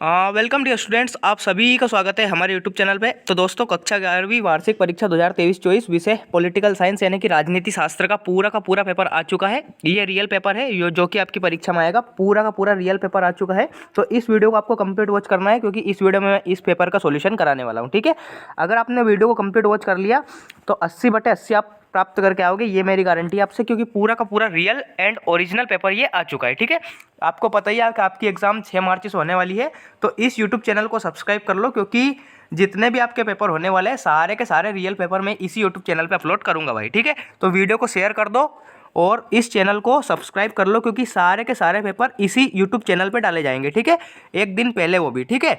Welcome dear students, आप सभी का स्वागत है हमारे यूट्यूब चैनल पे। तो दोस्तों, कक्षा 11वीं वार्षिक परीक्षा 2023-24 विषय पॉलिटिकल साइंस यानी कि राजनीति शास्त्र का पूरा पेपर आ चुका है। ये रियल पेपर है जो कि आपकी परीक्षा में आएगा। पूरा का पूरा रियल पेपर आ चुका है। तो इस वीडियो को आपको कंप्लीट वॉच करना है, क्योंकि इस वीडियो में मैं इस पेपर का सोल्यूशन कराने वाला हूँ। ठीक है, अगर आपने वीडियो को कंप्लीट वॉच कर लिया तो 80/80 आप प्राप्त करके आओगे, ये मेरी गारंटी है आपसे, क्योंकि पूरा का पूरा रियल एंड ओरिजिनल पेपर ये आ चुका है। ठीक है, आपको पता ही है कि आपकी एग्जाम 6 मार्च से होने वाली है। तो इस यूट्यूब चैनल को सब्सक्राइब कर लो, क्योंकि जितने भी आपके पेपर होने वाले हैं सारे के सारे रियल पेपर मैं इसी यूट्यूब चैनल पे अपलोड करूंगा भाई। ठीक है, तो वीडियो को शेयर कर दो और इस चैनल को सब्सक्राइब कर लो, क्योंकि सारे के सारे पेपर इसी यूट्यूब चैनल पे डाले जाएंगे। ठीक है, एक दिन पहले वो भी। ठीक है,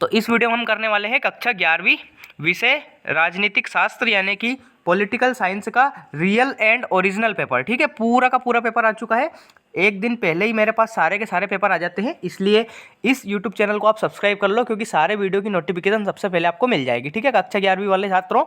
तो इस वीडियो में हम करने वाले हैं कक्षा 11वीं विषय राजनीतिक शास्त्र यानी कि पॉलिटिकल साइंस का रियल एंड ओरिजिनल पेपर। ठीक है, पूरा का पूरा पेपर आ चुका है। एक दिन पहले ही मेरे पास सारे के सारे पेपर आ जाते हैं, इसलिए इस यूट्यूब चैनल को आप सब्सक्राइब कर लो, क्योंकि सारे वीडियो की नोटिफिकेशन सबसे पहले आपको मिल जाएगी। ठीक है, कक्षा 11वीं वाले छात्रों,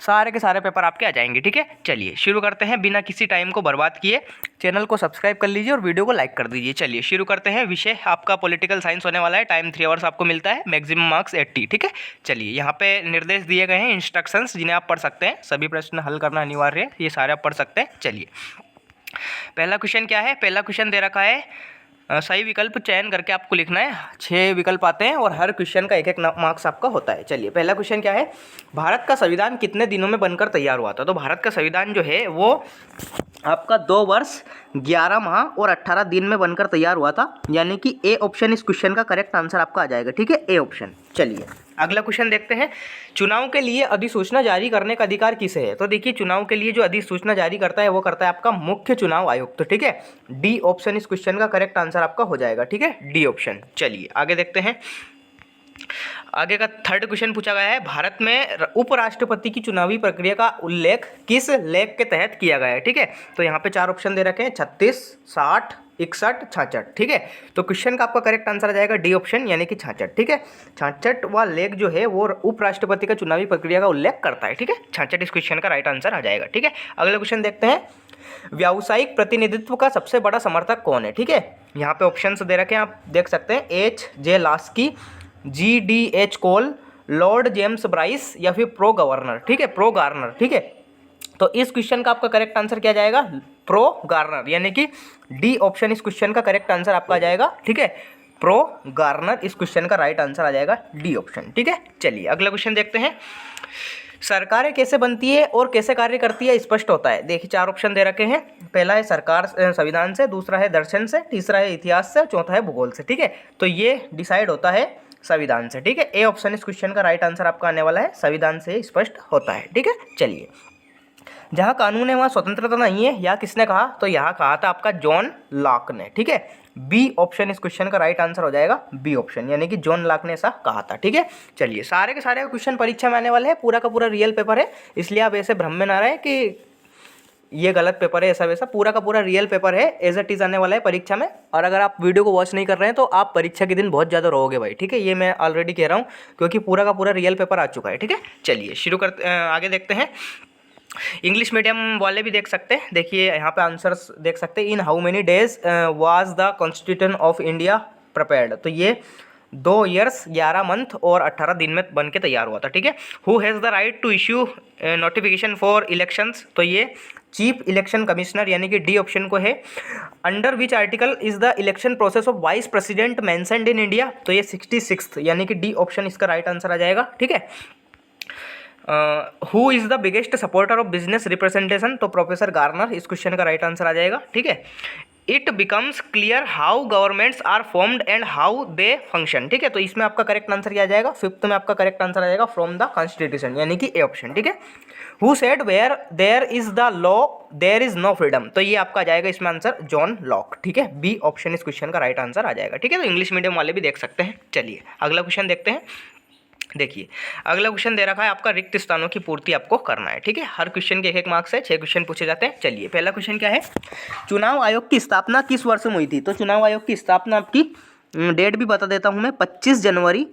सारे के सारे पेपर आपके आ जाएंगे। ठीक है, चलिए शुरू करते हैं बिना किसी टाइम को बर्बाद किए। चैनल को सब्सक्राइब कर लीजिए और वीडियो को लाइक कर दीजिए। चलिए शुरू करते हैं। विषय आपका पॉलिटिकल साइंस होने वाला है। टाइम 3 आवर्स आपको मिलता है, मैक्सिमम मार्क्स 80। ठीक है, चलिए यहाँ पे निर्देश दिए गए हैं, इंस्ट्रक्शंस, जिन्हें आप पढ़ सकते हैं। सभी प्रश्न हल करना अनिवार्य है, ये सारे आप पढ़ सकते हैं। चलिए, पहला क्वेश्चन क्या है? पहला क्वेश्चन दे रखा है, सही विकल्प चयन करके आपको लिखना है। 6 विकल्प आते हैं और हर क्वेश्चन का 1-1 मार्क्स आपका होता है। चलिए, पहला क्वेश्चन क्या है? भारत का संविधान कितने दिनों में बनकर तैयार हुआ था? तो भारत का संविधान जो है वो आपका 2 वर्ष 11 माह और 18 दिन में बनकर तैयार हुआ था, यानी कि ए ऑप्शन इस क्वेश्चन का करेक्ट आंसर आपका आ जाएगा। ठीक है, ए ऑप्शन। चलिए अगला क्वेश्चन देखते हैं। चुनाव के लिए अधिसूचना जारी करने का अधिकार किसे है? तो देखिए, चुनाव के लिए जो अधिसूचना जारी करता है वो करता है आपका मुख्य चुनाव आयुक्त। तो ठीक है, डी ऑप्शन इस क्वेश्चन का करेक्ट आंसर आपका हो जाएगा। ठीक है, डी ऑप्शन। चलिए आगे देखते हैं। आगे का थर्ड क्वेश्चन पूछा गया है, भारत में उपराष्ट्रपति की चुनावी प्रक्रिया का उल्लेख किस लेख के तहत किया गया है? ठीक है, तो यहाँ पे 4 ऑप्शन दे रखे हैं, 36, 60, 61, 66। ठीक है, तो क्वेश्चन का आपका करेक्ट आंसर आ जाएगा डी ऑप्शन, यानी कि 66। ठीक है, 66वां लेख जो है वो उपराष्ट्रपति का चुनावी प्रक्रिया का उल्लेख करता है। ठीक है, 66 इस क्वेश्चन का राइट आंसर आ जाएगा। ठीक है, अगला क्वेश्चन देखते हैं। व्यावसायिक प्रतिनिधित्व का सबसे बड़ा समर्थक कौन है? ठीक है, यहाँ पे ऑप्शन दे रखे हैं, आप देख सकते हैं। H.J. लास्की, GDH कोल, लॉर्ड जेम्स ब्राइस या फिर प्रो गवर्नर। ठीक है, प्रो गार्नर। ठीक है, तो इस क्वेश्चन का आपका करेक्ट आंसर क्या जाएगा? प्रो गार्नर, यानी कि डी ऑप्शन इस क्वेश्चन का करेक्ट आंसर आपका आ जाएगा। ठीक है, प्रो गार्नर इस क्वेश्चन का राइट आंसर आ जाएगा, डी ऑप्शन। ठीक है, चलिए अगला क्वेश्चन देखते हैं। सरकारें कैसे बनती है और कैसे कार्य करती है स्पष्ट होता है? देखिए, 4 ऑप्शन दे रखे हैं। पहला है सरकार संविधान से, दूसरा है दर्शन से, तीसरा है इतिहास से, चौथा है भूगोल से। ठीक है, तो ये डिसाइड होता है संविधान से। ठीक है, ए ऑप्शन इस क्वेश्चन का राइट आंसर आपका आने वाला है, संविधान से स्पष्ट होता है। ठीक है, चलिए, जहाँ कानून है वहाँ स्वतंत्रता नहीं है, यह किसने कहा? तो यहाँ कहा था आपका जॉन लॉक ने। ठीक है, बी ऑप्शन इस क्वेश्चन का राइट आंसर हो जाएगा, बी ऑप्शन, यानी कि जॉन लॉक ने ऐसा कहा था। ठीक है, चलिए, सारे के सारे क्वेश्चन परीक्षा में आने वाले हैं, पूरा का पूरा रियल पेपर है, इसलिए आप ऐसे भ्रम में ना रहे कि ये गलत पेपर है, ऐसा वैसा। पूरा का पूरा रियल पेपर है, एज इट इज आने वाला है परीक्षा में। और अगर आप वीडियो को वॉच नहीं कर रहे हैं तो आप परीक्षा के दिन बहुत ज़्यादा रोओगे भाई। ठीक है, ये मैं ऑलरेडी कह रहा हूँ, क्योंकि पूरा का पूरा रियल पेपर आ चुका है। ठीक है, चलिए शुरू करते, आगे देखते हैं। इंग्लिश मीडियम वाले भी देख सकते हैं। देखिए यहाँ पे आंसर्स देख सकते हैं। In how many days was the constitution of India prepared? तो ये 2 ईयर्स 11 मंथ और 18 दिन में बन के तैयार हुआ था। ठीक है, who has the right to issue notification for elections? तो ये चीफ इलेक्शन कमिश्नर, यानी कि डी ऑप्शन को है। Under which article is the election process of vice president mentioned in India? तो ये 66th, यानी कि डी ऑप्शन इसका राइट आंसर आ जाएगा। ठीक है, who is the biggest supporter of business representation? तो प्रोफेसर गार्नर इस क्वेश्चन का राइट आंसर आ जाएगा। ठीक है, it becomes clear how governments are formed and how they function? ठीक है, तो इसमें आपका करेक्ट आंसर क्या आ जाएगा? 5th में आपका करेक्ट आंसर आ जाएगा फ्रॉम द कॉन्स्टिट्यूशन, यानी कि ए ऑप्शन। ठीक है, who said where there is the law there is no freedom? तो ये आपका आ जाएगा इसमें आंसर जॉन लॉक। ठीक है, बी ऑप्शन इस क्वेश्चन का राइट आंसर आ जाएगा। ठीक है, तो इंग्लिश मीडियम वाले भी देख सकते हैं। चलिए अगला क्वेश्चन देखते हैं। देखिए, अगला क्वेश्चन दे रखा है आपका रिक्त स्थानों की पूर्ति आपको करना है। ठीक है, हर क्वेश्चन के 1-1 मार्क्स है, 6 क्वेश्चन पूछे जाते हैं। चलिए, पहला क्वेश्चन क्या है? चुनाव आयोग की स्थापना किस वर्ष में हुई थी? तो चुनाव आयोग की स्थापना आपकी डेट भी बता देता हूं मैं, 25 जनवरी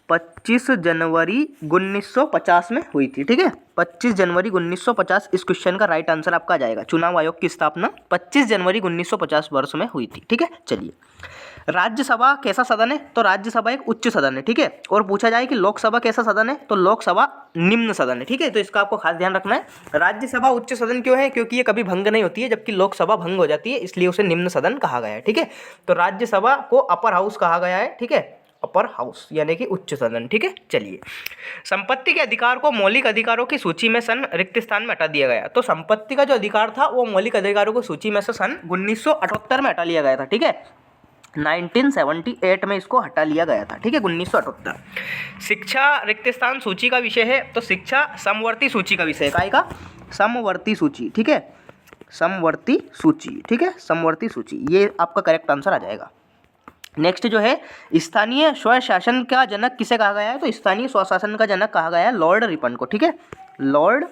25 जनवरी 1950 में हुई थी। ठीक है, 25 जनवरी 1950 इस क्वेश्चन का राइट आंसर आपका आ जाएगा। चुनाव आयोग की स्थापना 25 जनवरी 1950 वर्ष में हुई थी। ठीक है, चलिए राज्यसभा कैसा सदन है? तो राज्यसभा एक उच्च सदन है। ठीक है, और पूछा जाए कि लोकसभा कैसा सदन है? तो लोकसभा निम्न सदन है। ठीक है, तो इसका आपको खास ध्यान रखना है। राज्यसभा उच्च सदन क्यों है? क्योंकि ये कभी भंग नहीं होती है, जबकि लोकसभा भंग हो जाती है, इसलिए उसे निम्न सदन कहा गया है। ठीक है, तो राज्यसभा को अपर हाउस कहा गया है। ठीक है, अपर हाउस यानी कि उच्च सदन। ठीक है, चलिए संपत्ति के अधिकार को मौलिक अधिकारों की सूची में सन रिक्त स्थान में हटा दिया गया। तो संपत्ति का जो अधिकार था वो मौलिक अधिकारों की सूची में से सन 1978 में हटा लिया गया था। ठीक है, 1978 में इसको हटा लिया गया था। ठीक है, 1978। शिक्षा रिक्त स्थान सूची का विषय है, तो शिक्षा समवर्ती सूची का विषय है। काय का? समवर्ती सूची। ठीक है, समवर्ती सूची। ठीक है, समवर्ती सूची, ये आपका करेक्ट आंसर आ जाएगा। नेक्स्ट जो है स्थानीय स्वशासन का जनक किसे कहा गया है? तो स्थानीय स्वशासन का जनक कहा गया है लॉर्ड रिपन को। ठीक है, लॉर्ड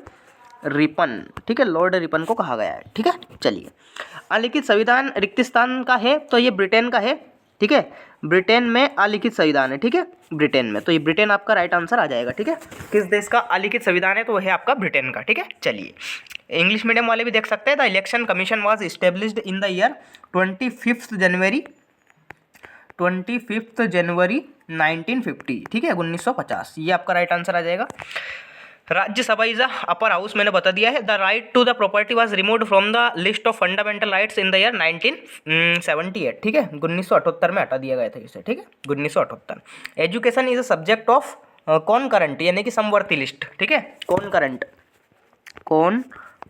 रिपन। ठीक है, लॉर्ड रिपन को कहा गया है। ठीक है, चलिए अलिखित संविधान रिक्त स्थान का है, तो ये ब्रिटेन का है। ठीक है, ब्रिटेन में अलिखित संविधान है। ठीक है, ब्रिटेन में, तो ये ब्रिटेन आपका राइट आंसर आ जाएगा। ठीक है, किस देश का अलिखित संविधान है? तो वह है आपका ब्रिटेन का। ठीक है, चलिए इंग्लिश मीडियम वाले भी देख सकते हैं। The election commission was established in the year 25 जनवरी 1950। ठीक है, 1950, ये आपका राइट आंसर आ जाएगा। Rajya Sabha is a upper house, मैंने बता दिया है। The right to the property was removed from the list of fundamental rights in the year 1978। ठीक है, 1978 में हटा दिया गया था इसे। ठीक है, 1978। Education is a subject of कौन करंट यानी कि समवर्ती लिस्ट। ठीक है, कौन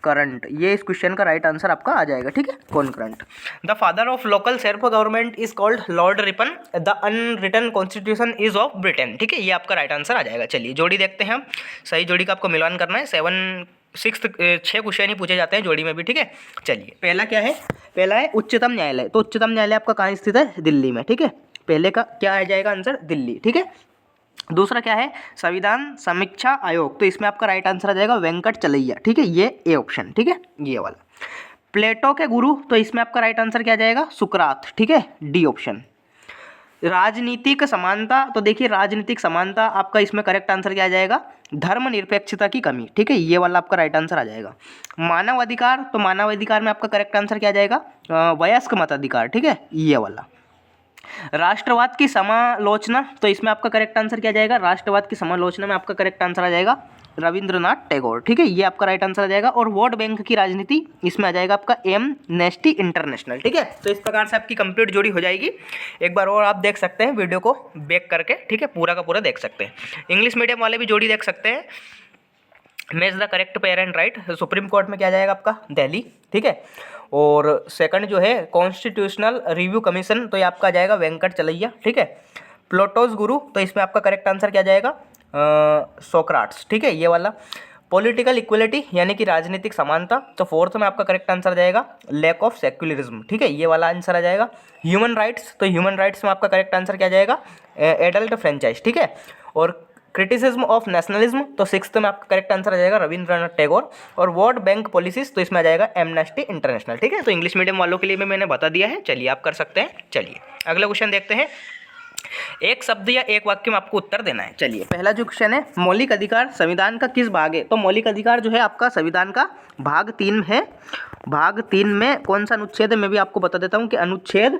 करंट, ये इस क्वेश्चन का राइट आंसर आपका आ जाएगा। ठीक है, कौन current. The father of local self government is called Lord Ripon. The unwritten constitution is of Britain. ठीक है, ये आपका राइट आंसर आ जाएगा। चलिए जोड़ी देखते हैं हम, सही जोड़ी का आपको मिलान करना है। 6 क्वेश्चन ही पूछे जाते हैं जोड़ी में भी। ठीक है, चलिए पहला क्या है? पहला है उच्चतम न्यायालय। तो उच्चतम न्यायालय आपका कहाँ स्थित है? दिल्ली में। ठीक है, पहले का क्या आ जाएगा आंसर? दिल्ली। ठीक है, दूसरा क्या है? संविधान समीक्षा आयोग। तो इसमें आपका राइट आंसर आ जाएगा वेंकट चलैया। ठीक है, ये ए ऑप्शन। ठीक है, ये वाला। प्लेटो के गुरु, तो इसमें आपका राइट आंसर क्या जाएगा? सुकरात। ठीक है, डी ऑप्शन। राजनीतिक समानता, तो देखिए राजनीतिक समानता आपका इसमें करेक्ट आंसर क्या आ जाएगा? धर्मनिरपेक्षता की कमी। ठीक है, ये वाला आपका राइट आंसर आ जाएगा। मानव अधिकार, तो मानव अधिकार में आपका करेक्ट आंसर क्या आ जाएगा? वयस्क मताधिकार। ठीक है, ये वाला। राष्ट्रवाद की समालोचना, तो इसमें आपका करेक्ट आंसर क्या जाएगा? राष्ट्रवाद की समालोचना में आपका करेक्ट आंसर आ जाएगा रविंद्रनाथ टैगोर। ठीक है, ये आपका राइट आंसर आ जाएगा। और वोट बैंक की राजनीति, इसमें आ जाएगा आपका एमनेस्टी इंटरनेशनल। ठीक है, तो इस प्रकार से आपकी कंप्लीट जोड़ी हो जाएगी। एक बार और आप देख सकते हैं वीडियो को बैक करके। ठीक है, पूरा का पूरा देख सकते हैं। इंग्लिश मीडियम वाले भी जोड़ी देख सकते हैं। Match the correct pair and right. Supreme court में क्या जाएगा आपका? दिल्ली। ठीक है, और सेकंड जो है कॉन्स्टिट्यूशनल रिव्यू कमीशन, तो ये आपका जाएगा वेंकट चलैया। ठीक है, प्लोटोस गुरु, तो इसमें आपका करेक्ट आंसर क्या जाएगा? सोक्राट्स। ठीक है, ये वाला। पॉलिटिकल इक्वलिटी यानी कि राजनीतिक समानता, तो फोर्थ में आपका करेक्ट आंसर जाएगा लैक ऑफ सेक्युलरिज्म। ठीक है, ये वाला आंसर आ जाएगा। ह्यूमन राइट्स, तो ह्यूमन राइट्स में आपका करेक्ट आंसर क्या जाएगा? Adult franchise. ठीक है, और क्रिटिसिज्म ऑफ नेशनलिज्म, तो सिक्स्थ में आपका करेक्ट आंसर आ जाएगा रविंद्रनाथ टैगोर। और वोट बैंक पॉलिसीज, तो इसमें आ जाएगा एमनेस्टी इंटरनेशनल। ठीक है, तो इंग्लिश मीडियम वालों के लिए भी मैंने बता दिया है। चलिए आप कर सकते हैं। चलिए अगला क्वेश्चन देखते हैं। एक शब्द या एक वाक्य में आपको उत्तर देना है। चलिए पहला जो क्वेश्चन है, मौलिक अधिकार संविधान का किस भाग है? तो मौलिक अधिकार जो है आपका संविधान का भाग 3 है। भाग 3 में कौन सा अनुच्छेद है मैं भी आपको बता देता हूँ कि अनुच्छेद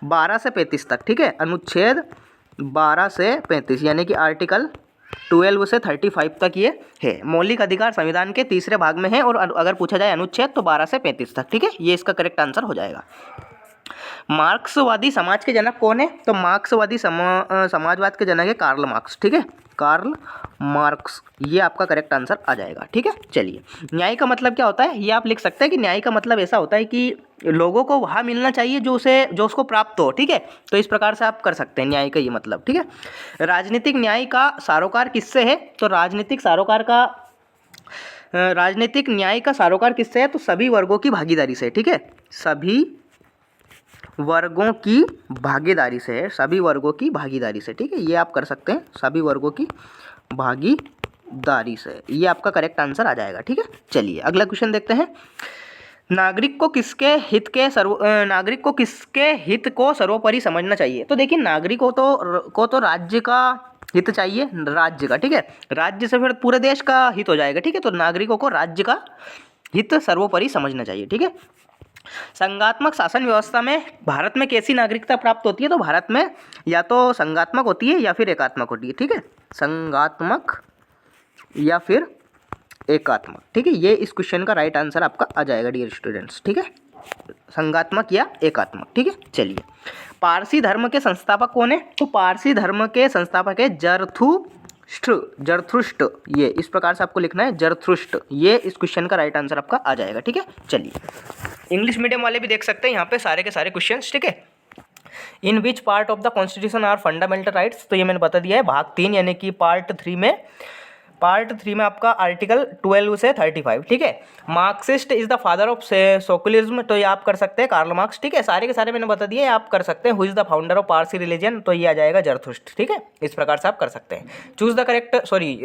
12 से 35 तक। ठीक है, अनुच्छेद 12 से 35 यानी कि आर्टिकल 12 से 35 तक ये है। मौलिक अधिकार संविधान के तीसरे भाग में है, और अगर पूछा जाए अनुच्छेद तो 12 से 35 तक। ठीक है, ये इसका करेक्ट आंसर हो जाएगा। मार्क्सवादी समाज के जनक कौन है? तो मार्क्सवादी समाजवाद के जनक है कार्ल मार्क्स। ठीक है, कार्ल मार्क्स, ये आपका करेक्ट आंसर आ जाएगा। ठीक है, चलिए न्याय का मतलब क्या होता है ये आप लिख सकते हैं कि न्याय का मतलब ऐसा होता है कि लोगों को वहाँ मिलना चाहिए जो उसको प्राप्त हो। ठीक है, तो इस प्रकार से आप कर सकते हैं न्याय का ये मतलब। ठीक है, राजनीतिक न्याय का सरोकार किससे है? तो राजनीतिक न्याय का सरोकार किससे है? तो सभी वर्गों की भागीदारी से। ठीक है, सभी वर्गों की भागीदारी से है, सभी वर्गों की भागीदारी से। ठीक है, ये आप कर सकते हैं, सभी वर्गों की भागीदारी से, ये आपका करेक्ट आंसर आ जाएगा। ठीक है, चलिए अगला क्वेश्चन देखते हैं। नागरिक को किसके हित को सर्वोपरि समझना चाहिए? तो देखिए नागरिक को तो राज्य का हित चाहिए राज्य का, ठीक है। राज्य से फिर पूरे देश का हित हो जाएगा, ठीक है। तो नागरिकों को राज्य का हित सर्वोपरि समझना चाहिए, ठीक है। संघात्मक शासन व्यवस्था में भारत में कैसी नागरिकता प्राप्त होती है? तो भारत में या तो संघात्मक होती है या फिर एकात्मक होती है, ठीक है। संघात्मक या फिर एकात्मक, ठीक है। ये इस क्वेश्चन का राइट आंसर आपका आ जाएगा डियर स्टूडेंट्स, ठीक है। संघात्मक या एकात्मक, ठीक है। चलिए, पारसी धर्म के संस्थापक कौन है? तो पारसी धर्म के संस्थापक है जरथुष्ट्र। ये इस प्रकार से आपको लिखना है, जरथुष्ट्र। ये इस क्वेश्चन का राइट आंसर आपका आ जाएगा, ठीक है। चलिए, इंग्लिश मीडियम वाले भी देख सकते हैं यहाँ पे सारे के सारे क्वेश्चंस, ठीक है। In which part of the constitution are fundamental rights? तो ये मैंने बता दिया है, भाग 3 यानी कि पार्ट थ्री में आपका आर्टिकल 12 से 35, ठीक है। Marxist is the father of socialism, तो ये आप कर सकते हैं कार्ल मार्क्स, ठीक है। सारे के सारे मैंने बता दिए, आप कर सकते हैं। Who is the founder of Parsi religion? तो ये आ जाएगा जरथुष्ट्र, ठीक है। इस प्रकार से आप कर सकते हैं। चूज द करेक्ट,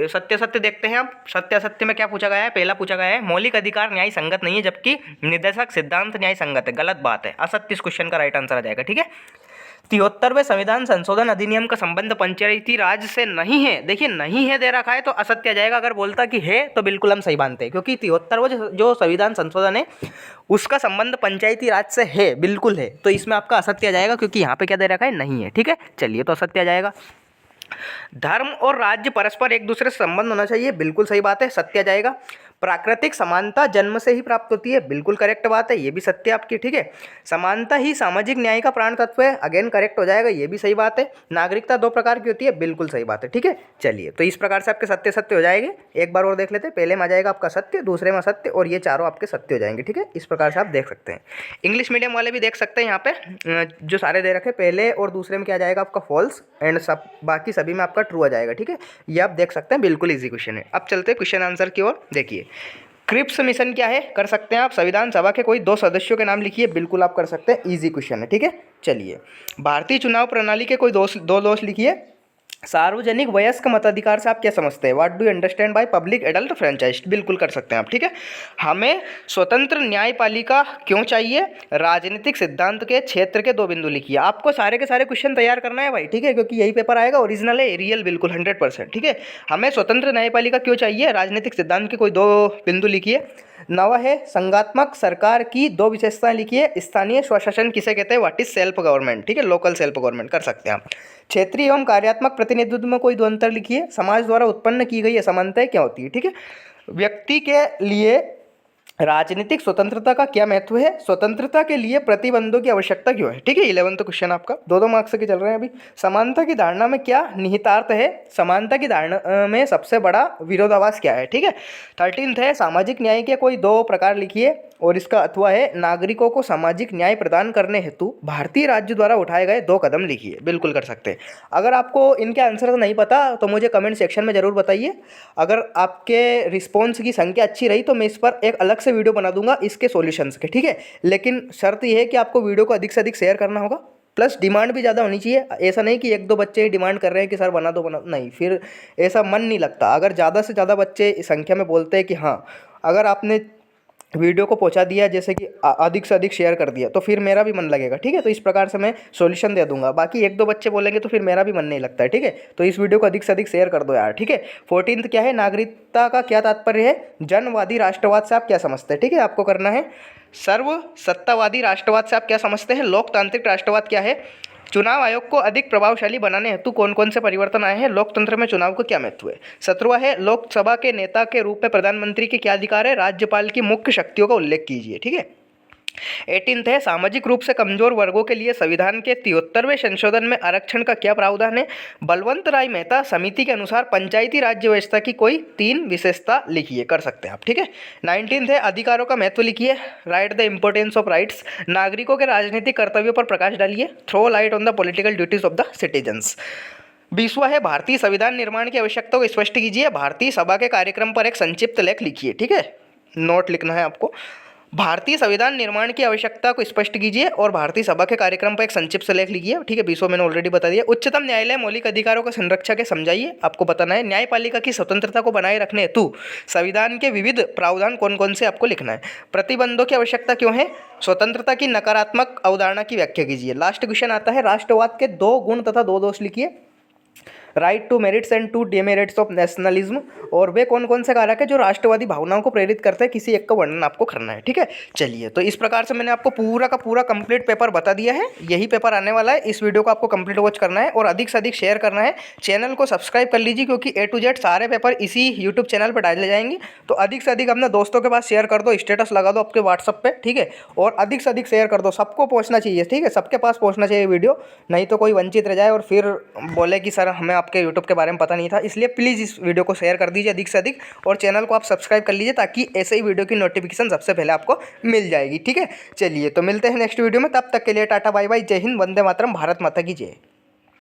सत्य सत्य देखते हैं आप। सत्य सत्य में क्या पूछा गया है? पहला पूछा गया है मौलिक अधिकार न्याय संगत नहीं है, जबकि निर्देशक सिद्धांत न्याय संगत है। गलत बात है, असत्य इस क्वेश्चन का राइट आंसर आ जाएगा, ठीक है। 73वें संविधान संशोधन अधिनियम का संबंध पंचायती राज से नहीं है। देखिए, नहीं है दे रखा है तो असत्य आ जाएगा। अगर बोलता कि है तो बिल्कुल हम सही मानते हैं, क्योंकि 73वां जो संविधान संशोधन है उसका संबंध पंचायती राज से है, बिल्कुल है। तो इसमें आपका असत्य आ जाएगा, क्योंकि यहाँ पे क्या दे रखा है? नहीं है, ठीक है। चलिए, तो असत्य आ जाएगा। धर्म और राज्य परस्पर एक दूसरे से संबंध होना चाहिए, बिल्कुल सही बात है, सत्य आ जाएगा। प्राकृतिक समानता जन्म से ही प्राप्त होती है, बिल्कुल करेक्ट बात है, ये भी सत्य आपकी, ठीक है। समानता ही सामाजिक न्याय का प्राण तत्व है, अगेन करेक्ट हो जाएगा, ये भी सही बात है। नागरिकता 2 प्रकार की होती है, बिल्कुल सही बात है, ठीक है। चलिए, तो इस प्रकार से आपके सत्य सत्य हो जाएंगे। एक बार और देख लेते हैं, पहले में आ जाएगा आपका सत्य, दूसरे में सत्य, और ये चारों आपके सत्य हो जाएंगे, ठीक है। इस प्रकार से आप देख सकते हैं। इंग्लिश मीडियम वाले भी देख सकते हैं, यहाँ पे जो सारे दे रखे, पहले और दूसरे में क्या जाएगा आपका फॉल्स, एंड सब बाकी सभी में आपका ट्रू आ जाएगा, ठीक है। ये आप देख सकते हैं, बिल्कुल ईजी क्वेश्चन है। अब चलते हैं क्वेश्चन आंसर की ओर। देखिए, क्रिप्स मिशन क्या है? कर सकते हैं आप। संविधान सभा के कोई 2 सदस्यों के नाम लिखिए, बिल्कुल आप कर सकते हैं, इजी क्वेश्चन है, ठीक है। चलिए, भारतीय चुनाव प्रणाली के कोई 2 दोष लिखिए। सार्वजनिक वयस्क मताधिकार से आप क्या समझते हैं? What do you understand by public adult franchise? बिल्कुल कर सकते हैं आप, ठीक है। हमें स्वतंत्र न्यायपालिका क्यों चाहिए? राजनीतिक सिद्धांत के क्षेत्र के 2 बिंदु लिखिए। आपको सारे के सारे क्वेश्चन तैयार करना है भाई, ठीक है, क्योंकि यही पेपर आएगा, ओरिजिनल है, रियल बिल्कुल 100%, ठीक है। हमें स्वतंत्र न्यायपालिका क्यों चाहिए? राजनीतिक सिद्धांत के कोई 2 बिंदु लिखिए। नवा है, संघात्मक सरकार की 2 विशेषताएं लिखिए। स्थानीय स्वशासन किसे कहते हैं? व्हाट इज सेल्फ गवर्नमेंट, ठीक है, लोकल सेल्फ गवर्नमेंट कर सकते हैं आप। क्षेत्रीय एवं कार्यात्मक प्रतिनिधित्व में कोई 2 अंतर लिखिए। समाज द्वारा उत्पन्न की गई असमानताएं क्या होती है, ठीक है। व्यक्ति के लिए राजनीतिक स्वतंत्रता का क्या महत्व है? स्वतंत्रता के लिए प्रतिबंधों की आवश्यकता क्यों है, ठीक है। 11वां क्वेश्चन आपका 2 मार्क्स के चल रहे हैं अभी। समानता की धारणा में क्या निहितार्थ है? समानता की धारणा में सबसे बड़ा विरोधाभास क्या है, ठीक है। 13th है, सामाजिक न्याय के कोई 2 प्रकार लिखिए, और इसका अथवा है नागरिकों को सामाजिक न्याय प्रदान करने हेतु भारतीय राज्य द्वारा उठाए गए 2 कदम लिखिए। बिल्कुल कर सकते हैं। अगर आपको इनके आंसर नहीं पता तो मुझे कमेंट सेक्शन में ज़रूर बताइए। अगर आपके रिस्पॉन्स की संख्या अच्छी रही तो मैं इस पर एक अलग से वीडियो बना दूंगा इसके सॉल्यूशंस के, ठीक है। लेकिन शर्त यह है कि आपको वीडियो को अधिक से अधिक शेयर करना होगा, प्लस डिमांड भी ज़्यादा होनी चाहिए। ऐसा नहीं कि 1-2 बच्चे ही डिमांड कर रहे हैं कि सर बना दो, नहीं, फिर ऐसा मन नहीं लगता। अगर ज़्यादा से ज़्यादा बच्चे इस संख्या में बोलते हैं कि हाँ, अगर आपने वीडियो को पहुंचा दिया, जैसे कि अधिक से अधिक शेयर कर दिया, तो फिर मेरा भी मन लगेगा, ठीक है। तो इस प्रकार से मैं सॉल्यूशन दे दूंगा। बाकी 1-2 बच्चे बोलेंगे तो फिर मेरा भी मन नहीं लगता है, ठीक है। तो इस वीडियो को अधिक से अधिक शेयर कर दो यार, ठीक है। 14th क्या है, नागरिकता का क्या तात्पर्य है? जनवादी राष्ट्रवाद से आप क्या समझते हैं, ठीक है, आपको करना है। सर्व सत्तावादी राष्ट्रवाद से आप क्या समझते हैं? लोकतांत्रिक राष्ट्रवाद क्या है? चुनाव आयोग को अधिक प्रभावशाली बनाने हेतु कौन कौन से परिवर्तन आए हैं? लोकतंत्र में चुनाव का क्या महत्व है? 17वां है, लोकसभा के नेता के रूप में प्रधानमंत्री के क्या अधिकार है? राज्यपाल की मुख्य शक्तियों का उल्लेख कीजिए, ठीक है। 18th है, सामाजिक रूप से कमजोर वर्गों के लिए संविधान के 73वें संशोधन में आरक्षण का क्या प्रावधान है? बलवंत राय मेहता समिति के अनुसार पंचायती राज्य व्यवस्था की कोई 3 विशेषता लिखिए, कर सकते हैं आप, ठीक है। 19th है, अधिकारों का महत्व लिखिए। Write the importance of rights. नागरिकों के राजनीतिक कर्तव्यों पर प्रकाश डालिए। Throw light on the political duties of the citizens. 20वां है, भारतीय संविधान निर्माण की आवश्यकता को स्पष्ट कीजिए। भारतीय सभा के कार्यक्रम पर एक संक्षिप्त लेख लिखिए, ठीक है, नोट लिखना है आपको। भारतीय संविधान निर्माण की आवश्यकता को स्पष्ट कीजिए और भारतीय सभा के कार्यक्रम पर एक संक्षिप्त लेख लिखिए, ठीक है। 20वां मैंने ऑलरेडी बता दिया। उच्चतम न्यायालय मौलिक अधिकारों का संरक्षक है, समझाइए, आपको बताना है। न्यायपालिका की स्वतंत्रता को बनाए रखने हेतु संविधान के विविध प्रावधान कौन कौन से आपको लिखना है। प्रतिबंधों की आवश्यकता क्यों है? स्वतंत्रता की नकारात्मक अवधारणा की व्याख्या कीजिए। लास्ट क्वेश्चन आता है, राष्ट्रवाद के 2 गुण तथा 2 दोष लिखिए। Right to merits and to demerits of nationalism, और वे कौन कौन से कारक है जो राष्ट्रवादी भावनाओं को प्रेरित करते हैं, किसी एक का वर्णन आपको करना है। ठीक है, चलिए तो इस प्रकार से मैंने आपको पूरा का पूरा कंप्लीट पेपर बता दिया है। यही पेपर आने वाला है। इस वीडियो को आपको कंप्लीट वॉच करना है और अधिक से अधिक शेयर करना है। चैनल को सब्सक्राइब कर लीजिए क्योंकि A to Z सारे पेपर इसी यूट्यूब चैनल पर डाले जाएंगे। तो अधिक से अधिक अपने दोस्तों के पास शेयर कर दो, स्टेटस लगा दो आपके व्हाट्सअप पे। ठीक है, और अधिक से अधिक शेयर कर दो, सबको पहुंचना चाहिए। ठीक है, सबके पास पहुंचना चाहिए वीडियो, नहीं तो कोई वंचित रह जाए और फिर बोले कि सर हमें आपके यूट्यूब के बारे में पता नहीं था। इसलिए प्लीज़ इस वीडियो को शेयर कर दीजिए अधिक से अधिक, और चैनल को आप सब्सक्राइब कर लीजिए ताकि ऐसे ही वीडियो की नोटिफिकेशन सबसे पहले आपको मिल जाएगी। ठीक है, चलिए तो मिलते हैं नेक्स्ट वीडियो में। तब तक के लिए टाटा बाय बाय, जय हिंद, वंदे मातरम, भारत माता की जय।